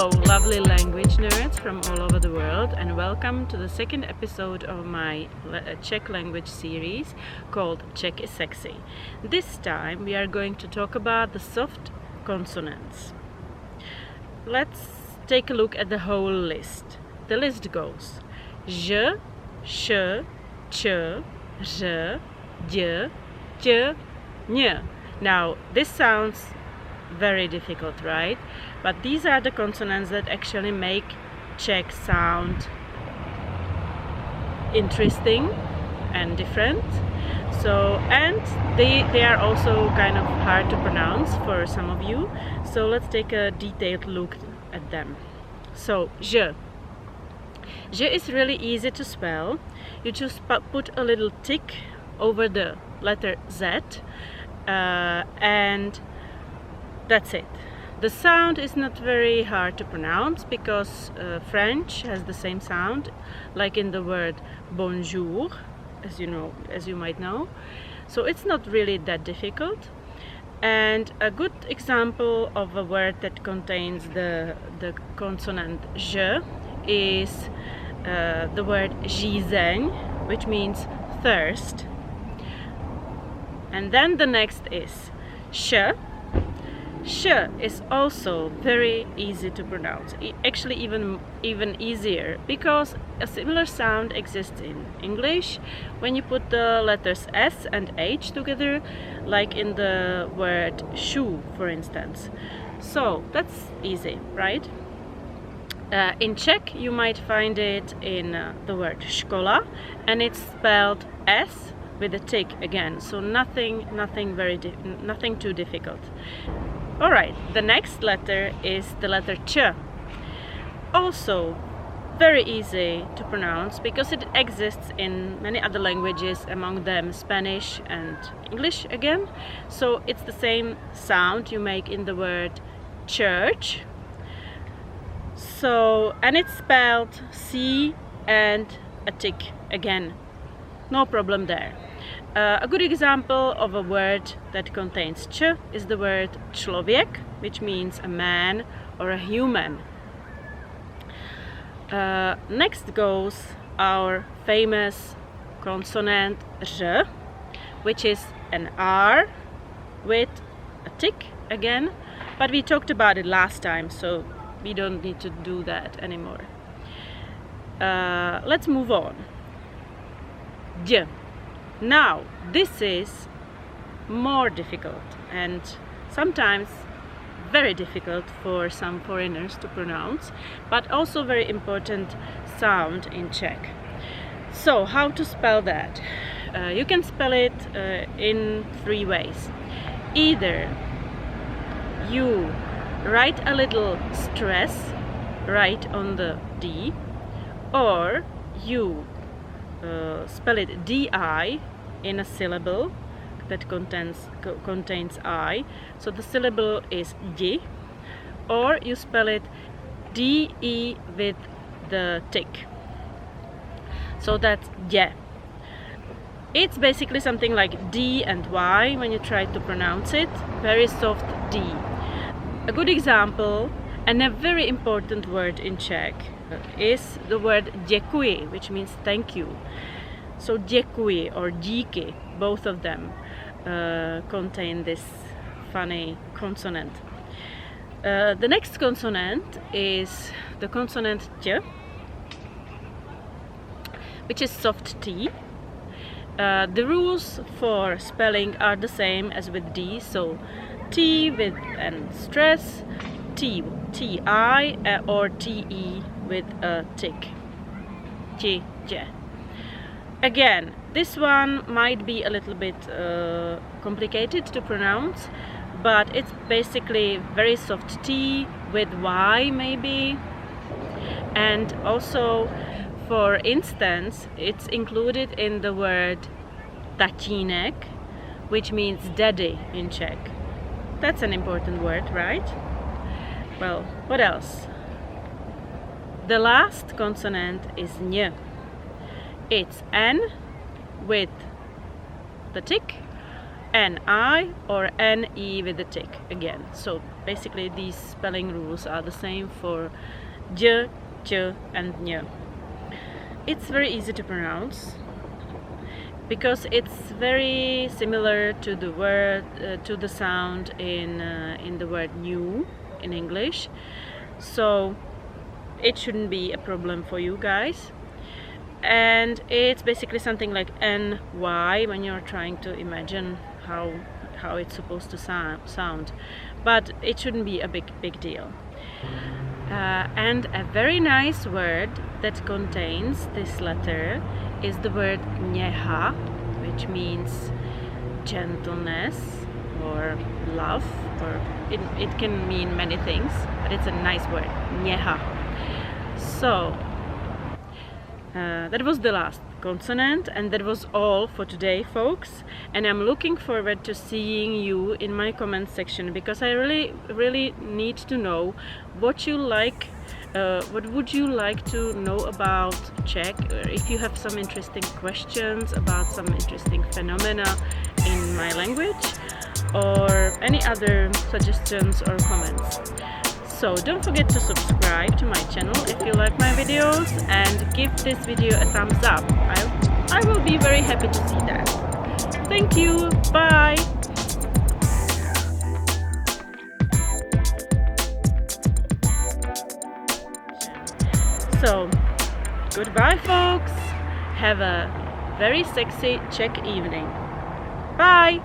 Hello, lovely language nerds from all over the world, and welcome to the second episode of my Czech language series called Czech is Sexy. This time we are going to talk about the soft consonants. Let's take a look at the whole list. The list goes ž, š, č, ř, ď, ť, ň. Now, this sounds very difficult, right? But these are the consonants that actually make Czech sound interesting and different. So, and they are also kind of hard to pronounce for some of you. So let's take a detailed look at them. So, ž. Ž is really easy to spell. You just put a little tick over the letter Z, and that's it. The sound is not very hard to pronounce because French has the same sound, like in the word bonjour, as you might know. So it's not really that difficult. And a good example of a word that contains the consonant ž is the word žízeň, which means thirst. And then the next is š. Sh is also very easy to pronounce, actually even easier, because a similar sound exists in English when you put the letters S and H together, like in the word shoe, for instance. So that's easy, right? In Czech you might find it in the word škola, and it's spelled S with a tick again, so nothing too difficult. Alright, the next letter is the letter ch. Also very easy to pronounce because it exists in many other languages, among them Spanish and English again. So it's the same sound you make in the word church. So, and it's spelled C and a tick again. No problem there. A good example of a word that contains ch is the word člověk, which means a man or a human. Next goes our famous consonant r, which is an R with a tick again, but we talked about it last time, so we don't need to do that anymore. Let's move on. D. Now, this is more difficult and sometimes very difficult for some foreigners to pronounce, but also very important sound in Czech. So, how to spell that? You can spell it in three ways. Either you write a little stress right on the D, or you spell it D-I in a syllable that contains I. So the syllable is D, or you spell it D-E with the tick. So that's D. It's basically something like D and Y when you try to pronounce it. Very soft D. A good example and a very important word in Czech is the word děkuji, which means thank you. So děkuji or díky, both of them contain this funny consonant. The next consonant is the consonant ť, which is soft T. The rules for spelling are the same as with D, so T with and stress, T-I or T-E with a tick. Ť. Again, this one might be a little bit complicated to pronounce, but it's basically very soft T with Y maybe. And also, for instance, it's included in the word tatínek, which means daddy in Czech. That's an important word, right? Well, what else? The last consonant is ň. It's N with the tick, N-I or N-E with the tick again. So basically these spelling rules are the same for J, Ch and Ny. It's very easy to pronounce because it's very similar to the word, to the sound in the word new in English. So it shouldn't be a problem for you guys. And it's basically something like NY when you're trying to imagine how it's supposed to sound, but it shouldn't be a big deal. And a very nice word that contains this letter is the word něha, which means gentleness or love, or it can mean many things, but it's a nice word, něha. So that was the last consonant, and that was all for today, folks. And I'm looking forward to seeing you in my comment section, because I really need to know what you like. What would you like to know about Czech, or if you have some interesting questions about some interesting phenomena in my language, or any other suggestions or comments. So don't forget to subscribe to my channel if you like my videos, and give this video a thumbs up. I will be very happy to see that. Thank you, bye! So, goodbye folks! Have a very sexy Czech evening. Bye!